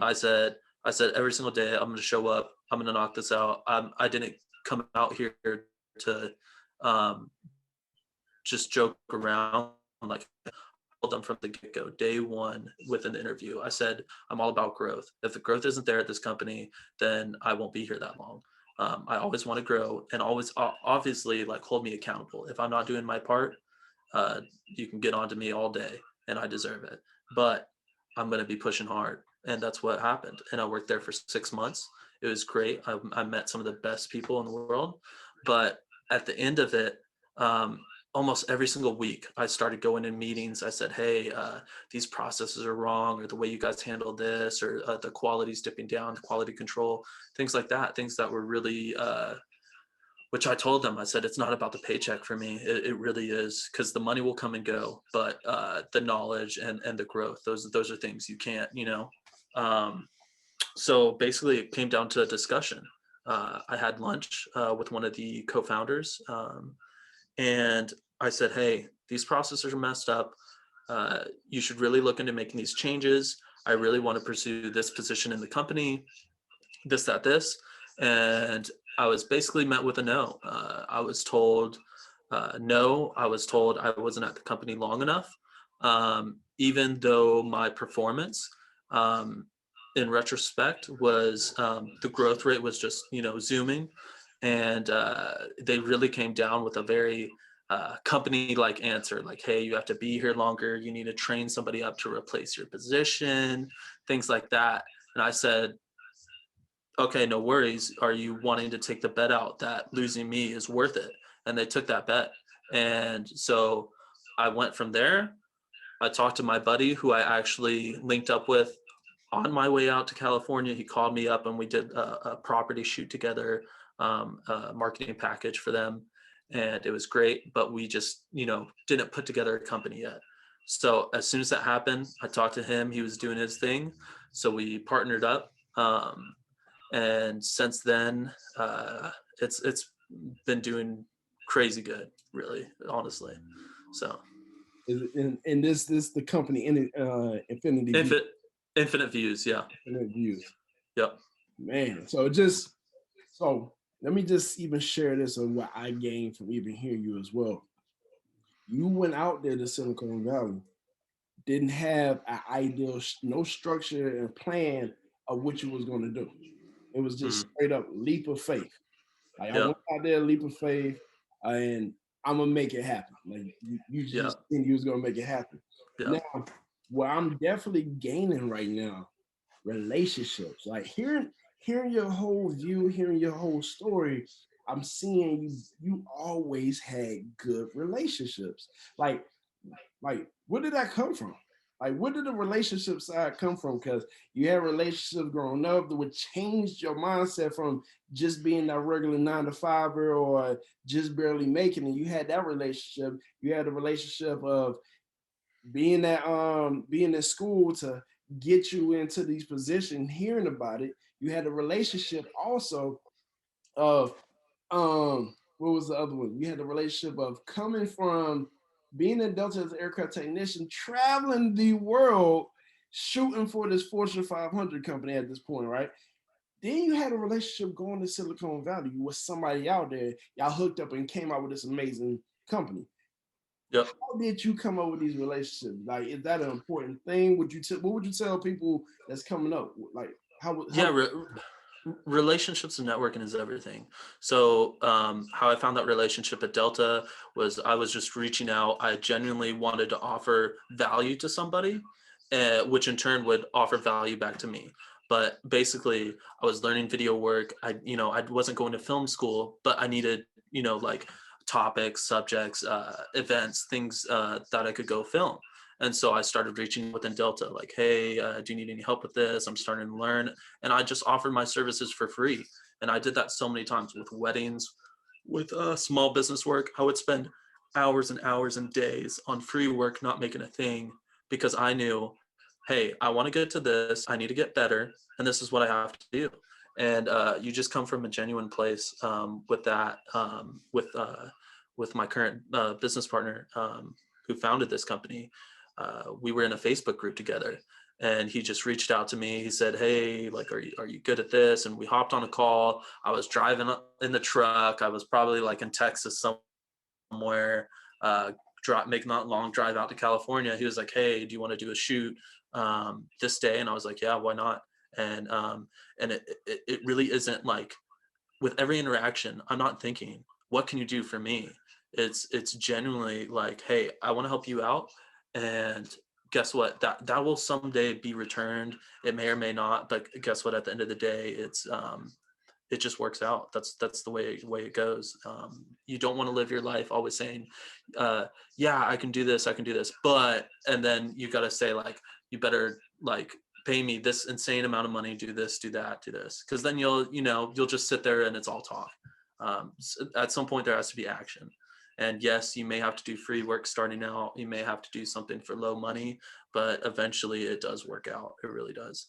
I said every single day, I'm going to show up. I'm going to knock this out. I didn't come out here to just joke around. Like, I told them from the get-go, day one with an interview, I said, I'm all about growth. If the growth isn't there at this company, then I won't be here that long. I always want to grow, and always obviously like hold me accountable. If I'm not doing my part, you can get onto me all day and I deserve it, but I'm going to be pushing hard. And that's what happened. And I worked there for 6 months. It was great. I met some of the best people in the world, but at the end of it, almost every single week I started going in meetings. I said, hey, these processes are wrong, or the way you guys handle this, or the quality's dipping down, quality control, things like that, things that were really, which I told them, I said, it's not about the paycheck for me. It really is, because the money will come and go, but the knowledge and the growth, those are things you can't, so basically it came down to a discussion. I had lunch with one of the co-founders, and I said, hey, these processes are messed up. You should really look into making these changes. I really want to pursue this position in the company, this, that, this. And I was basically met with a no. I was told no. I was told I wasn't at the company long enough, even though my performance, in retrospect, was the growth rate was just zooming, and they really came down with a very company-like answer, like, hey, you have to be here longer, you need to train somebody up to replace your position, things like that. And I said, okay, no worries. Are you wanting to take the bet out that losing me is worth it? And they took that bet. And so I went from there. I talked to my buddy who I actually linked up with on my way out to California. He called me up and we did a property shoot together, a marketing package for them. And it was great, but we just, didn't put together a company yet. So as soon as that happened, I talked to him. He was doing his thing. So we partnered up. And since then, it's been doing crazy good, really, honestly. So And this the company in Infinity View. Infinite Views, yeah. Infinite Views. Yep. Man, so let me just even share this on what I gained from even hearing you as well. You went out there to Silicon Valley, didn't have an ideal, no structure and plan of what you was going to do. It was just straight up leap of faith. Like I went out there, leap of faith, and I'm gonna make it happen. Like you just think you was gonna make it happen. Now, what I'm definitely gaining right now, relationships. Like hearing your whole view, hearing your whole story, I'm seeing you always had good relationships. Like where did that come from? Like, where did the relationship side come from? Because you had relationships growing up that would change your mindset from just being that regular 9-to-5er or just barely making it. You had that relationship. You had a relationship of being at school to get you into these positions, hearing about it. You had a relationship also of what was the other one? You had the relationship of coming from being in Delta as an aircraft technician, traveling the world, shooting for this Fortune 500 company at this point, right? Then you had a relationship going to Silicon Valley with somebody out there. Y'all hooked up and came out with this amazing company. Yep. How did you come up with these relationships? Like, is that an important thing? What would you tell people that's coming up? Like, relationships and networking is everything. So how I found that relationship at Delta was I was just reaching out. I genuinely wanted to offer value to somebody, which in turn would offer value back to me. But basically, I was learning video work. I wasn't going to film school, but I needed, like topics, subjects, events, things that I could go film. And so I started reaching within Delta, like, hey, do you need any help with this? I'm starting to learn. And I just offered my services for free. And I did that so many times with weddings, with small business work. I would spend hours and hours and days on free work, not making a thing, because I knew, hey, I want to get to this. I need to get better. And this is what I have to do. And you just come from a genuine place with that, with my current business partner who founded this company. We were in a Facebook group together, and he just reached out to me. He said, hey, like, are you good at this? And we hopped on a call. I was driving in the truck. I was probably like in Texas somewhere, make not long drive out to California. He was like, hey, do you want to do a shoot this day? And I was like, yeah, why not? And it really isn't like, with every interaction, I'm not thinking, what can you do for me? It's genuinely like, hey, I want to help you out. And guess what? That will someday be returned. It may or may not, but guess what? At the end of the day, it just works out. That's the way it goes. You don't want to live your life always saying, yeah, I can do this, but, and then you got to say, like, you better like pay me this insane amount of money, do this, do that, do this, because then you'll just sit there and it's all talk. So at some point there has to be action. And yes, you may have to do free work starting out. You may have to do something for low money, but eventually it does work out. It really does.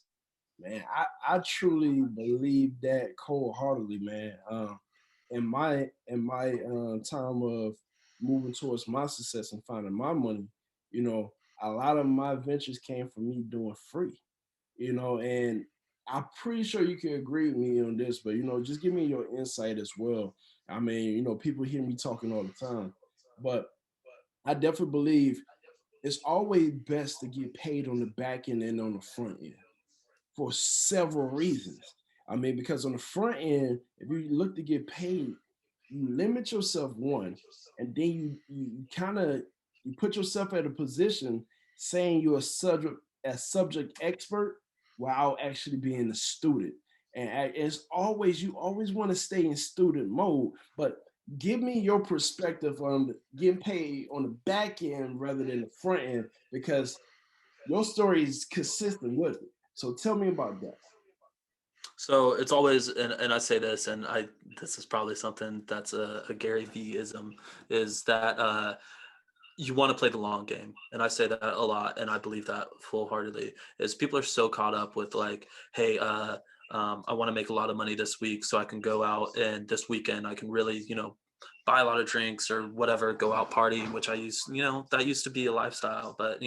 Man, I truly believe that wholeheartedly, man. In my time of moving towards my success and finding my money, a lot of my ventures came from me doing free, and I'm pretty sure you can agree with me on this, but just give me your insight as well. I mean, people hear me talking all the time, but I definitely believe it's always best to get paid on the back end and on the front end for several reasons. I mean, because on the front end, if you look to get paid, you limit yourself one, and then you kind of you put yourself at a position saying you're a subject expert while actually being a student. And it's always you always want to stay in student mode, but give me your perspective on getting paid on the back end rather than the front end because your story is consistent with it. So tell me about that. So it's always, and I say this, and this is probably something that's a Gary V-ism, is that you want to play the long game. And I say that a lot, and I believe that full heartedly, is people are so caught up with like, hey, I want to make a lot of money this week so I can go out and this weekend I can really, buy a lot of drinks or whatever, go out partying, which that used to be a lifestyle. But,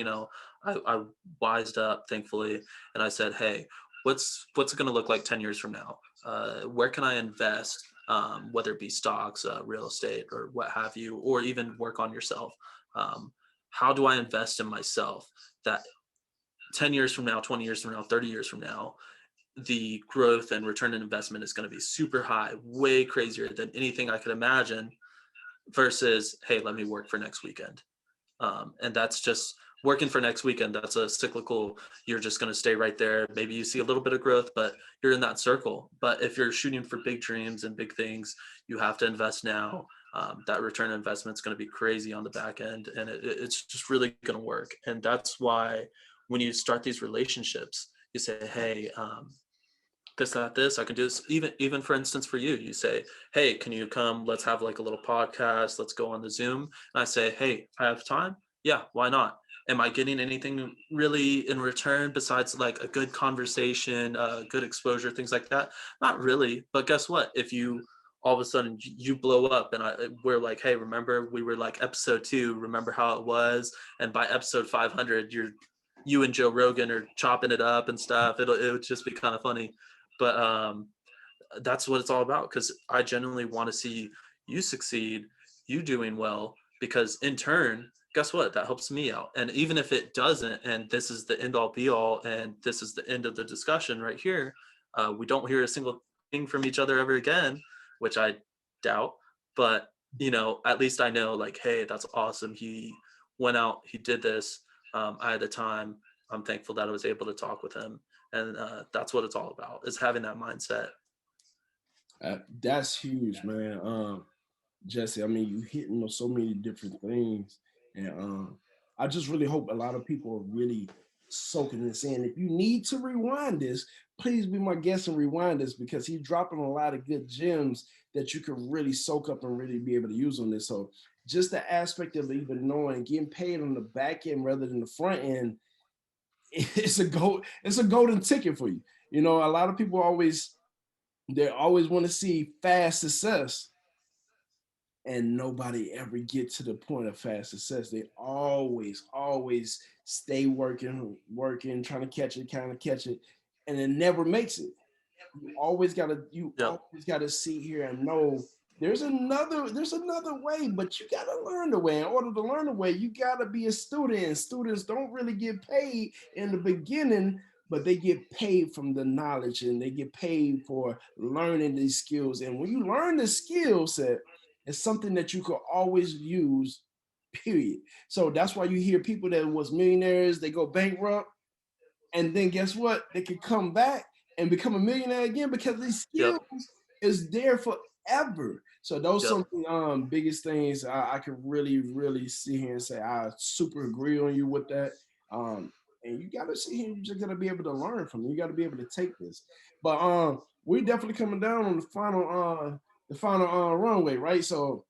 I wised up, thankfully, and I said, hey, what's it going to look like 10 years from now? Where can I invest? Whether it be stocks, real estate, or what have you, or even work on yourself. Um, how do I invest in myself that 10 years from now, 20 years from now, 30 years from now, the growth and return on investment is going to be super high, way crazier than anything I could imagine versus, hey, let me work for next weekend. And that's just working for next weekend. That's a cyclical, you're just going to stay right there. Maybe you see a little bit of growth, but you're in that circle. But if you're shooting for big dreams and big things, you have to invest now. That return on investment is going to be crazy on the back end, and it's just really going to work. And that's why when you start these relationships, you say, hey, this, that, this, I can do this. Even for instance, for you, you say, hey, can you come? Let's have like a little podcast. Let's go on the Zoom. And I say, hey, I have time. Yeah, why not? Am I getting anything really in return besides like a good conversation, good exposure, things like that? Not really. But guess what? If you all of a sudden you blow up and we're like, hey, remember we were like episode 2, remember how it was? And by episode 500, you and Joe Rogan are chopping it up and stuff. It would just be kind of funny. But that's what it's all about, because I genuinely want to see you succeed, you doing well, because in turn, guess what? That helps me out. And even if it doesn't, and this is the end all be all, and this is the end of the discussion right here, we don't hear a single thing from each other ever again, which I doubt. But, at least I know like, hey, that's awesome. He went out, he did this. I had the time. I'm thankful that I was able to talk with him. And that's what it's all about, is having that mindset. That's huge, man. Jesse, I mean, you hitting on so many different things, and I just really hope a lot of people are really soaking this in. If you need to rewind this, please be my guest and rewind this because he's dropping a lot of good gems that you can really soak up and really be able to use on this. So, just the aspect of even knowing getting paid on the back end rather than the front end, it's a golden ticket for you. A lot of people always want to see fast success, and nobody ever get to the point of fast success. They always stay working, trying to catch it, kind of catch it, and it never makes it. You Yep. always gotta see here and know there's another way, but you gotta learn the way. In order to learn the way, you gotta be a student. And students don't really get paid in the beginning, but they get paid from the knowledge and they get paid for learning these skills. And when you learn the skill set, it's something that you could always use, period. So that's why you hear people that was millionaires, they go bankrupt, and then guess what? They can come back and become a millionaire again because these Yep. skills is there forever. So those Yep. some of the biggest things I can really see here and say I super agree on you with that. And you gotta see here, you just gotta be able to learn from it. You gotta be able to take this. But we're definitely coming down on the final runway, right? So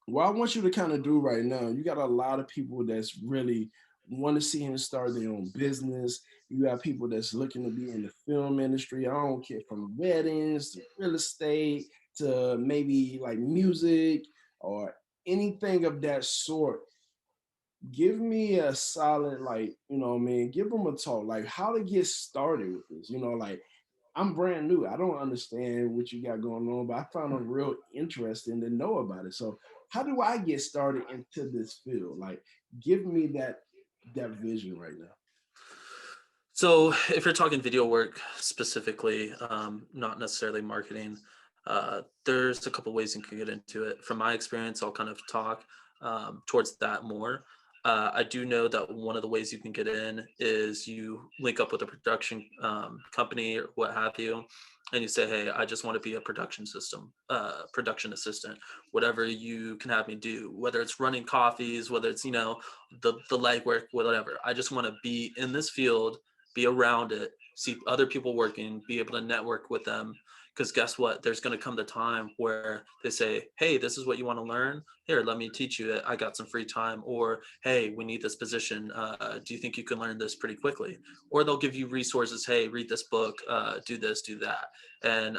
what I want you to kind of do right now, you got a lot of people that's really want to see him start their own business. You got people that's looking to be in the film industry. I don't care, from weddings to real estate to maybe like music or anything of that sort. Give me a solid, like, what I mean, give them a talk, like how to get started with this. Like I'm brand new. I don't understand what you got going on, but I found it real interesting to know about it. So how do I get started into this field? Like, give me that vision right now. So if you're talking video work specifically, not necessarily marketing, there's a couple ways you can get into it. From my experience, I'll kind of talk towards that more. I do know that one of the ways you can get in is you link up with a production company or what have you, and you say, "Hey, I just want to be a production assistant. Whatever you can have me do, whether it's running coffees, whether it's the legwork, whatever. I just want to be in this field, be around it, see other people working, be able to network with them. Because guess what? There's going to come the time where they say, "Hey, this is what you want to learn. Here, let me teach you it. I got some free time." Or, "Hey, we need this position. Do you think you can learn this pretty quickly?" Or they'll give you resources. "Hey, read this book. Do this, do that." And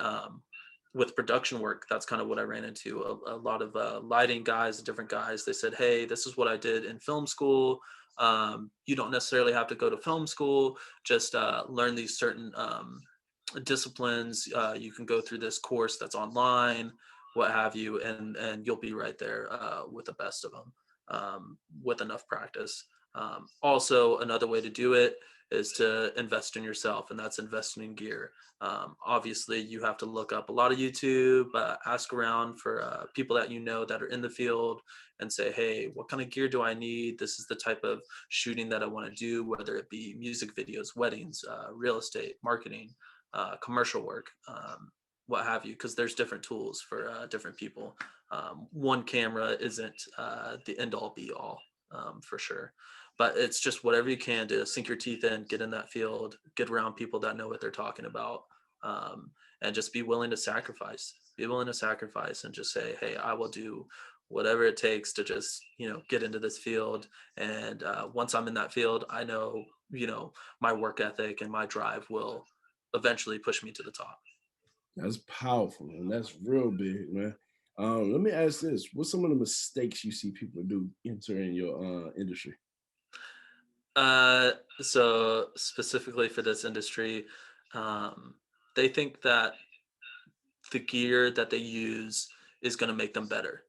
with production work, that's kind of what I ran into. A lot of lighting guys, different guys. They said, "Hey, this is what I did in film school. You don't necessarily have to go to film school. Just learn these certain disciplines. You can go through this course that's online, what have you, and you'll be right there with the best of them with enough practice." Also, another way to do it is to invest in yourself, and that's investing in gear. Obviously, you have to look up a lot of YouTube, ask around for people that you know that are in the field, and say, "Hey, what kind of gear do I need? This is the type of shooting that I want to do, whether it be music videos, weddings, real estate, marketing, commercial work, what have you," because there's different tools for different people. One camera isn't the end all be all, for sure. But it's just whatever you can to sink your teeth in, get in that field, get around people that know what they're talking about, and just be willing to sacrifice. Be willing to sacrifice and just say, "Hey, I will do whatever it takes to just get into this field." And once I'm in that field, I know my work ethic and my drive will eventually push me to the top. That's powerful, and that's real big, man. Let me ask this: what's some of the mistakes you see people do entering your industry? Uh, so specifically for this industry, um, they think that the gear that they use is going to make them better.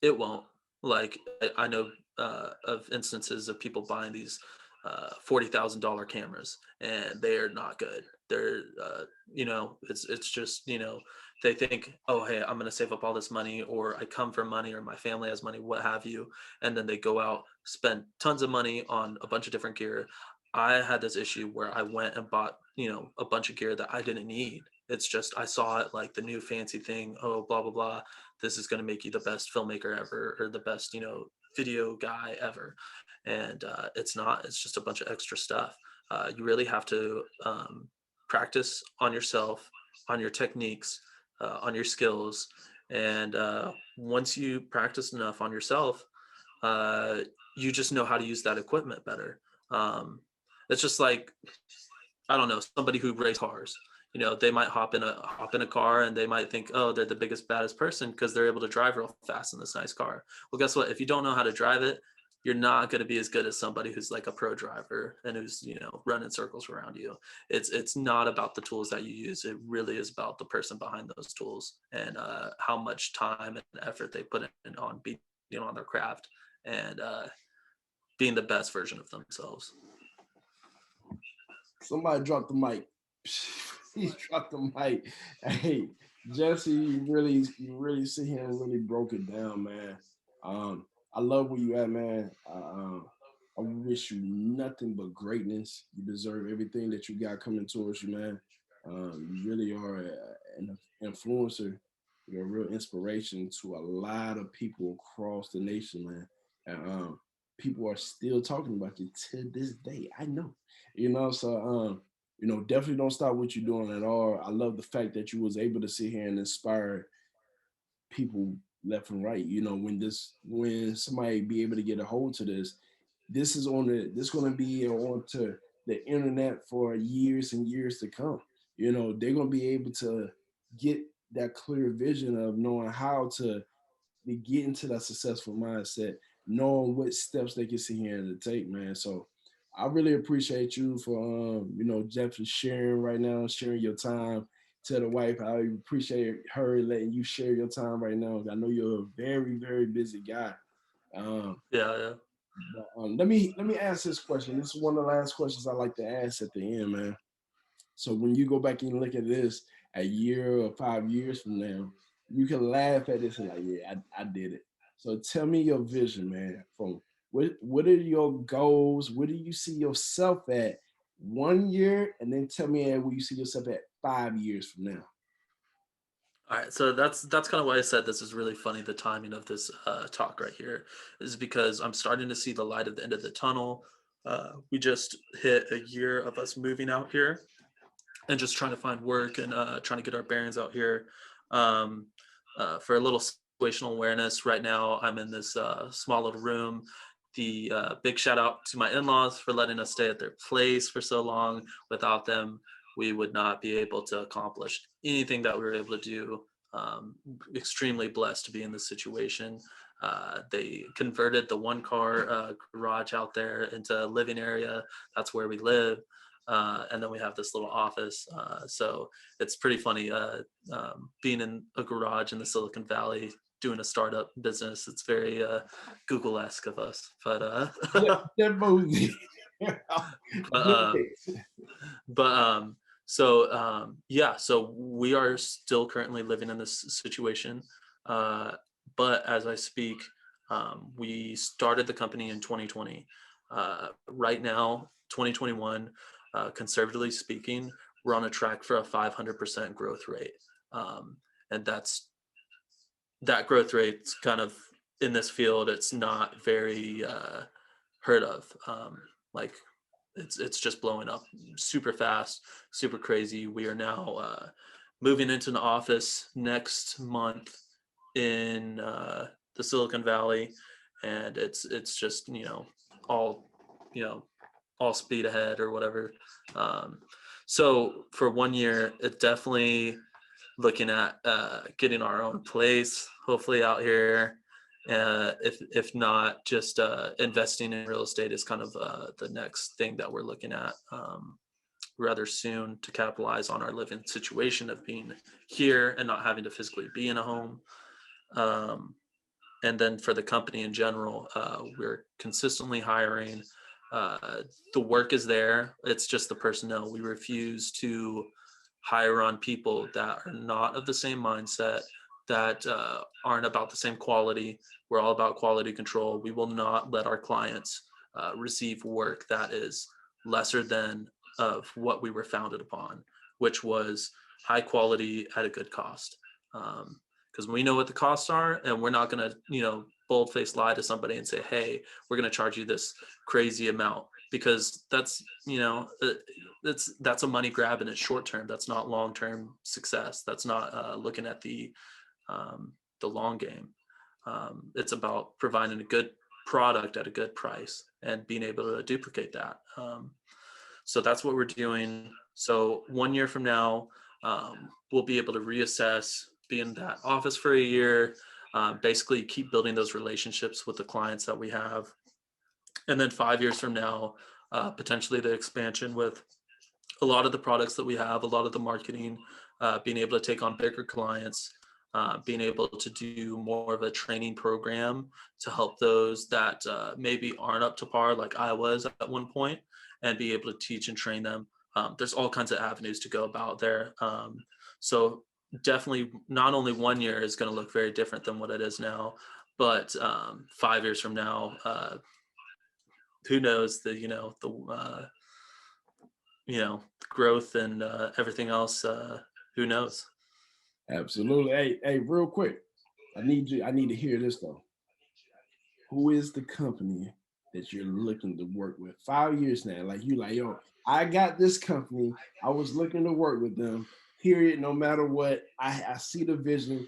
It won't. Like I know of instances of people buying these $40,000 cameras, and they are not good. They're it's just they think, "Oh, hey, I'm going to save up all this money, or I come from money, or my family has money, what have you," and then they go out, spend tons of money on a bunch of different gear. I had this issue where I went and bought a bunch of gear that I didn't need. It's just I saw it like the new fancy thing. Oh, blah blah blah. This is going to make you the best filmmaker ever, or the best video guy ever, and it's not. It's just a bunch of extra stuff. You really have to practice on yourself, on your techniques, on your skills, and once you practice enough on yourself, uh, you just know how to use that equipment better. Um, it's just like, I don't know, somebody who race cars. They might hop in a car, and they might think, "Oh, they're the biggest, baddest person because they're able to drive real fast in this nice car." Well, guess what? If you don't know how to drive it, you're not going to be as good as somebody who's like a pro driver and who's running circles around you. It's not about the tools that you use. It really is about the person behind those tools, and how much time and effort they put in on being on their craft, and being the best version of themselves. Somebody drop the mic. He dropped the mic. Hey, Jesse, you really sit here and really broke it down, man. I love where you at, man. I wish you nothing but greatness. You deserve everything that you got coming towards you, man. You really are an influencer. You're a real inspiration to a lot of people across the nation, man. And people are still talking about you to this day. I know, so definitely don't stop what you're doing at all. I love the fact that you was able to sit here and inspire people left and right. When somebody be able to get a hold to this, this gonna be on to the internet for years and years to come. They're gonna be able to get that clear vision of knowing how to get into that successful mindset, knowing what steps they can sit here and take, man. So I really appreciate you for definitely sharing right now, sharing your time. To the wife, I appreciate her letting you share your time right now. I know you're a very, very busy guy. Um, Yeah, yeah. But, let me ask this question. This is one of the last questions I like to ask at the end, man. So when you go back and look at this a year or 5 years from now, you can laugh at this and like, yeah, I did it. So tell me your vision, man. From what are your goals? Where do you see yourself at 1 year? And then tell me where you see yourself at 5 years from now. All right, so that's kind of why I said this is really funny. The timing of this talk right here is because I'm starting to see the light at the end of the tunnel. We just hit a year of us moving out here and just trying to find work and trying to get our bearings out here. Um, for a little situational awareness, right now I'm in this small little room. The big shout out to my in-laws for letting us stay at their place for so long. Without them, we would not be able to accomplish anything that we were able to do. Extremely blessed to be in this situation. They converted the one car garage out there into a living area. That's where we live. And then we have this little office. So it's pretty funny being in a garage in the Silicon Valley doing a startup business. It's very Google-esque of us. But but, yeah, so we are still currently living in this situation. But as I speak, we started the company in 2020. Right now, 2021, conservatively speaking, we're on a track for a 500% growth rate. And that growth rate's kind of in this field, it's not very heard of. Like it's just blowing up super fast, super crazy. We are now moving into an office next month in the Silicon Valley, and it's just all all speed ahead or whatever. So for 1 year, it definitely looking at getting our own place, hopefully out here. If not, just investing in real estate is kind of the next thing that we're looking at rather soon to capitalize on our living situation of being here and not having to physically be in a home. And then for the company in general, we're consistently hiring. The work is there. It's just the personnel. We refuse to hire on people that are not of the same mindset, that aren't about the same quality. We're all about quality control. We will not let our clients receive work that is lesser than of what we were founded upon, which was high quality at a good cost. Because we know what the costs are, and we're not going to, bold-faced lie to somebody and say, hey, we're going to charge you this crazy amount, because that's a money grab and it's short term. That's not long-term success. That's not looking at the long game. It's about providing a good product at a good price and being able to duplicate that. So that's what we're doing. So 1 year from now, we'll be able to reassess, be in that office for a year, basically keep building those relationships with the clients that we have. And then 5 years from now, potentially the expansion with a lot of the products that we have, a lot of the marketing, being able to take on bigger clients, being able to do more of a training program to help those that maybe aren't up to par like I was at one point, and be able to teach and train them. There's all kinds of avenues to go about there. So definitely not only 1 year is going to look very different than what it is now, but 5 years from now, who knows, the growth and everything else, who knows. Absolutely. Hey, real quick, I need to hear this though. Who is the company that you're looking to work with 5 years now? Like yo, I got this company, I was looking to work with them, period. No matter what, I see the vision.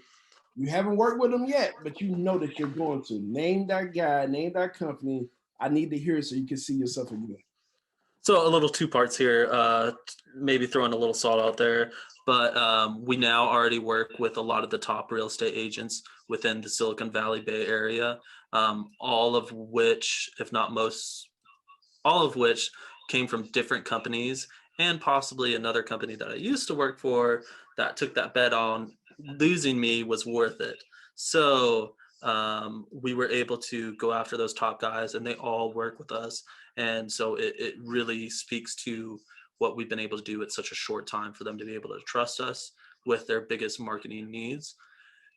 You haven't worked with them yet, but you know that you're going to. Name that guy, name that company. I need to hear it so you can see yourself again. So a little two parts here, maybe throwing a little salt out there, but we now already work with a lot of the top real estate agents within the Silicon Valley Bay Area, all of which, if not most, all of which came from different companies, and possibly another company that I used to work for that took that bet on losing me was worth it. So we were able to go after those top guys, and they all work with us. And so it really speaks to what we've been able to do at such a short time for them to be able to trust us with their biggest marketing needs.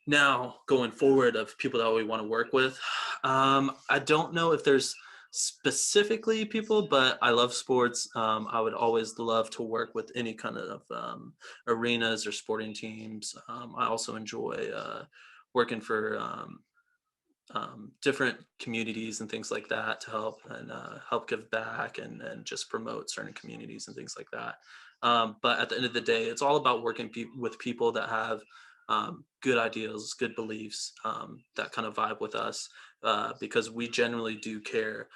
Now, going forward, of people that we want to work with, I don't know if there's specifically people, but I love sports. I would always love to work with any kind of arenas or sporting teams. I also enjoy working for different communities and things like that to help give back and just promote certain communities and things like that. But at the end of the day, it's all about working with people that have good ideals, good beliefs, that kind of vibe with us, because we generally do care.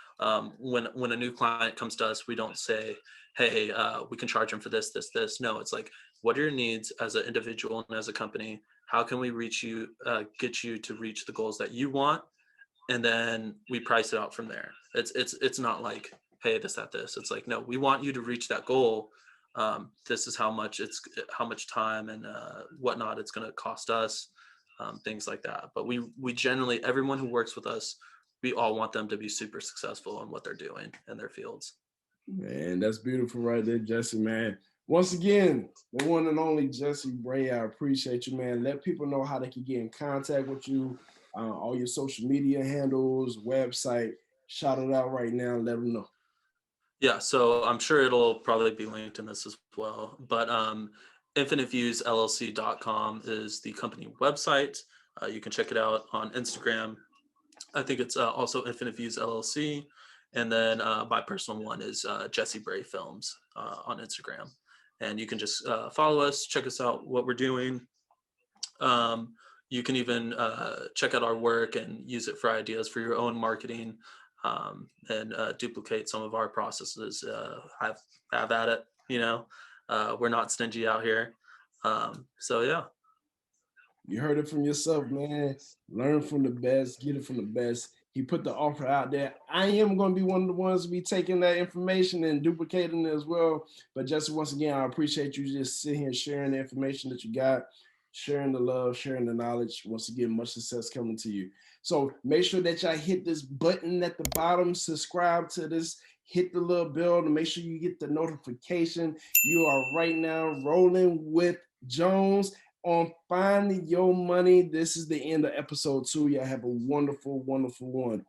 When a new client comes to us, we don't say, "Hey, we can charge them for this, this, this." No, it's like, what are your needs as an individual and as a company? How can we reach you, get you to reach the goals that you want? And then we price it out from there. It's not like, hey, this, that, this. It's like, no, we want you to reach that goal. This is how much time and whatnot it's going to cost us, things like that. But we generally, everyone who works with us, we all want them to be super successful in what they're doing in their fields. Man, that's beautiful right there, Jesse, man. Once again, the one and only Jesse Bray, I appreciate you, man. Let people know how they can get in contact with you, all your social media handles, website. Shout it out right now and let them know. Yeah, so I'm sure it'll probably be linked in this as well. But infiniteviewsllc.com is the company website. You can check it out on Instagram. I think it's also Infinite Views LLC. And then my personal one is Jesse Bray Films on Instagram. And you can just follow us, check us out, what we're doing. You can even check out our work and use it for ideas for your own marketing, and duplicate some of our processes. Have at it. We're not stingy out here. So yeah. You heard it from yourself, man. Learn from the best, get it from the best. He put the offer out there. I am going to be one of the ones to be taking that information and duplicating it as well. But Jesse, once again, I appreciate you just sitting here sharing the information that you got, sharing the love, sharing the knowledge. Once again, much success coming to you. So make sure that y'all hit this button at the bottom, subscribe to this, hit the little bell to make sure you get the notification. You are right now rolling with Jones on Finding Your Money. This is the end of episode 2. Y'all have a wonderful, wonderful one.